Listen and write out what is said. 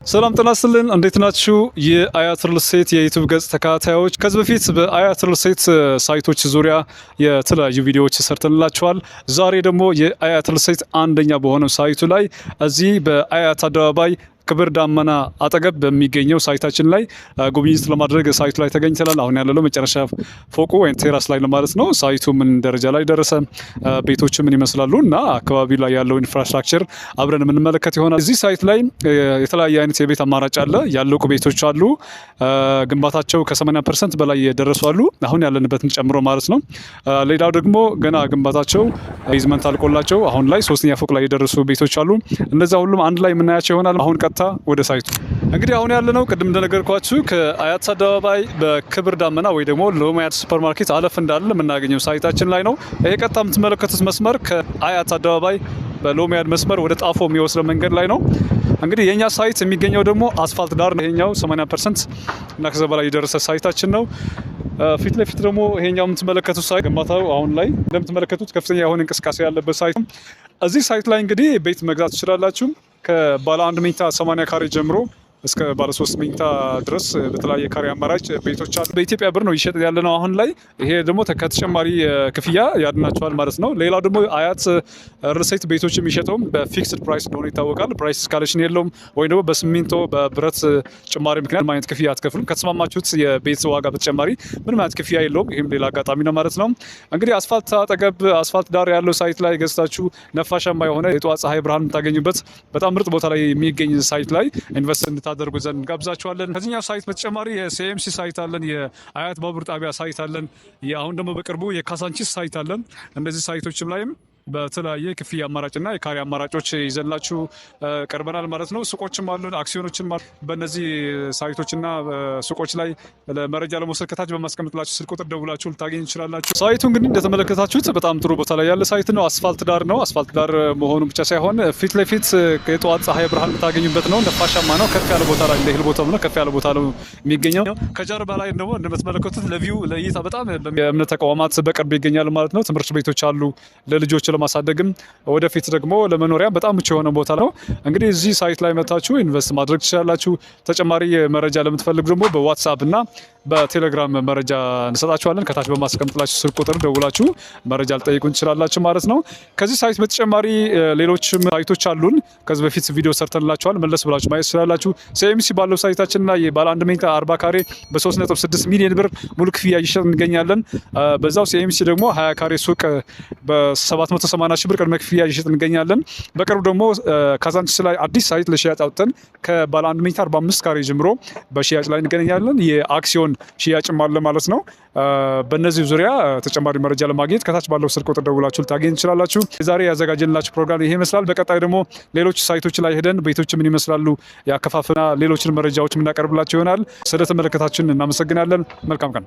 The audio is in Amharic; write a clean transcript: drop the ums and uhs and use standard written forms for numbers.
ሰላም ጤና ይስጥልን እንዴት ናችሁ? የአያት ሪል ስቴት የዩቲዩብ ገጽ ተከታታዮች ከዚህ በፊት በአያት ሪል ስቴት ሳይቶች ዙሪያ የተለያዩ ቪዲዮዎች ሰርተንላችኋል። ዛሬ ደግሞ የአያት ሪል ስቴት አንደኛ በሆነው ሳይቱ ላይ እዚህ በአያት አደባባይ ክብር ዳመና አጠገብ በሚገኘው ሳይታችን ላይ ጉብኝት ለማድረግ ሳይቱ ላይ ተገኝተናል። አሁን ያለነው መጨረሻ ፎቁ ወይም ቴራስ ላይ ነው ማለት ነው። ሳይቱ ምን ደረጃ ላይ ደረሰ፣ ቤቶች ምን ይመስላሉ እና አካባቢ ላይ ያለው ኢንፍራስትራክቸር አብረን የምንመለከት ይሆናል። እዚህ ሳይት ላይ የተለያየ አይነት የቤት አማራጭ አለ። ያለቁ ቤቶች አሉ። ግንባታቸው ከ80% በላይ የደረሱ አሉ፣ አሁን ያለንበትን ጨምሮ ማለት ነው። ሌላው ደግሞ ገና ግንባታቸው ቤዝመንት አልቆላቸው አሁን ላይ 3ኛ ፎቅ ላይ የደረሱ ቤቶች አሉ። እነዛ ሁሉም አንድ ላይ የምናያቸው ይሆናል። አሁን ወደ ሳይቱ እንግዲህ አሁን ያለነው ቅድም እንደነገርኳችሁ ከአያት አደባባይ በክብር ዳመና ወይ ደግሞ ሎሚያድ ሱፐርማርኬት አለፍ እንዳለ የምናገኘው ሳይታችን ላይ ነው። ይሄ ቀጥታ የምትመለከቱት መስመር ከአያት አደባባይ በሎሚያድ መስመር ወደ ጣፎ የሚወስደው መንገድ ላይ ነው። እንግዲህ የኛ ሳይት የሚገኘው ደግሞ አስፋልት ዳር ነው። ይሄኛው 80% እና ከዛ በላይ የደረሰ ሳይታችን ነው። ፊት ለፊት ደግሞ ይሄኛው የምትመለከቱት ሳይት ግንባታው አሁን ላይ እንደምትመለከቱት ከፍተኛ የሆነ እንቅስቃሴ ያለበት ሳይት ነው። እዚህ ሳይት ላይ እንግዲህ ቤት መግዛት ትችላላችሁ። ከባለ 1 መኝታ 80 ካሬ ጀምሮ እስከ ባለ 3 መኝታ ድረስ በተለያየ ካሬ አማራጭ ቤቶች አሉ። በኢትዮጵያ ብር ነው ይሸጥ ያለ ነው አሁን ላይ። ይሄ ደግሞ ከተጨማሪ ክፍያ ያድናቸዋል ማለት ነው። ሌላው ደግሞ አያት ሪል ስቴት ቤቶች የሚሸጠውም በፊክስድ ፕራይስ እንደሆነ ይታወቃል። ፕራይስ እስካሌሽን የለውም ወይም ደግሞ በሲሚንቶ በብረት ጭማሪ ምክንያት ምንም አይነት ክፍያ አትከፍሉም። ከተስማማችሁት የቤት ዋጋ በተጨማሪ ምንም አይነት ክፍያ የለውም። ይህም ሌላ አጋጣሚ ነው ማለት ነው። እንግዲህ አስፋልት አጠገብ አስፋልት ዳር ያለው ሳይት ላይ ገዝታችሁ ነፋሻማ የሆነ የጠዋት ፀሐይ ብርሃን የምታገኙበት በጣም ምርጥ ቦታ ላይ የሚገኝ ሳይት ላይ ኢንቨስት እንድታደርጉ ዘንድ እንጋብዛችኋለን። ከዚህኛው ሳይት በተጨማሪ የሲኤምሲ ሳይት አለን፣ የአያት ባቡር ጣቢያ ሳይት አለን፣ አሁን ደግሞ በቅርቡ የካሳንቺስ ሳይት አለን። እነዚህ ሳይቶችም ላይም በተለያየ ክፍያ አማራጭና የካሬ አማራጮች ይዘላችሁ ቀርበናል ማለት ነው። ሱቆችም አሉን፣ አክሲዮኖችም አሉ። በእነዚህ ሳይቶችና ሱቆች ላይ መረጃ ለመውሰድ ከታች በማስቀምጥላችሁ ስልክ ቁጥር ደውላችሁ ልታገኙ ትችላላችሁ። ሳይቱ እንግዲህ እንደተመለከታችሁት በጣም ጥሩ ቦታ ላይ ያለ ሳይት ነው። አስፋልት ዳር ነው። አስፋልት ዳር መሆኑ ብቻ ሳይሆን ፊት ለፊት የጠዋት ፀሐይ ብርሃን የምታገኙበት ነው። ነፋሻማ ነው። ከፍ ያለ ቦታ ላይ ለሂል ቦታ ነው። ከፍ ያለ ቦታ ነው የሚገኘው። ከጀርባ ላይ ደግሞ እንደምትመለከቱት ለቪው ለእይታ በጣም የእምነት ተቋማት በቅርብ ይገኛል ማለት ነው። ትምህርት ቤቶች አሉ ለልጆች ለማሳደግም ወደፊት ደግሞ ለመኖሪያ በጣም ምቹ የሆነ ቦታ ነው። እንግዲህ እዚህ ሳይት ላይ መታችሁ ኢንቨስት ማድረግ ትችላላችሁ። ተጨማሪ መረጃ ለምትፈልጉ ደግሞ በዋትስአፕ እና በቴሌግራም መረጃ እንሰጣችኋለን። ከታች በማስቀምጥላችሁ ስልክ ቁጥር ደውላችሁ መረጃ ልጠይቁን ትችላላችሁ ማለት ነው። ከዚህ ሳይት በተጨማሪ ሌሎችም ሳይቶች አሉን። ከዚህ በፊት ቪዲዮ ሰርተንላችኋል፣ መለስ ብላችሁ ማየት ትችላላችሁ። ሲኤምሲ ባለው ሳይታችንና የባለ 1 መኝታ 40 ካሬ በ3.6 ሚሊዮን ብር ሙሉ ክፍያ እየሸጥ እንገኛለን። በዛው ሲኤምሲ ደግሞ 20 ካሬ ሱቅ በ780 ሺህ ብር ቅድመ ክፍያ እየሸጥ እንገኛለን። በቅርቡ ደግሞ ካዛንቺስ ላይ አዲስ ሳይት ለሽያጭ አውጥተን ከባለ 1 መኝታ 45 ካሬ ጀምሮ በሽያጭ ላይ እንገኛለን። የአክሲዮን ሽያጭም አለ ማለት ነው። በእነዚህ ዙሪያ ተጨማሪ መረጃ ለማግኘት ከታች ባለው ስልክ ቁጥር ደውላችሁ ልታገኙ ትችላላችሁ። ዛሬ ያዘጋጀንላችሁ ፕሮግራም ይሄ ይመስላል። በቀጣይ ደግሞ ሌሎች ሳይቶች ላይ ሄደን ቤቶች ምን ይመስላሉ ያከፋፍና ሌሎችን መረጃዎች የምናቀርብላችሁ ይሆናል። ስለተመለከታችሁን እናመሰግናለን። መልካም ቀን።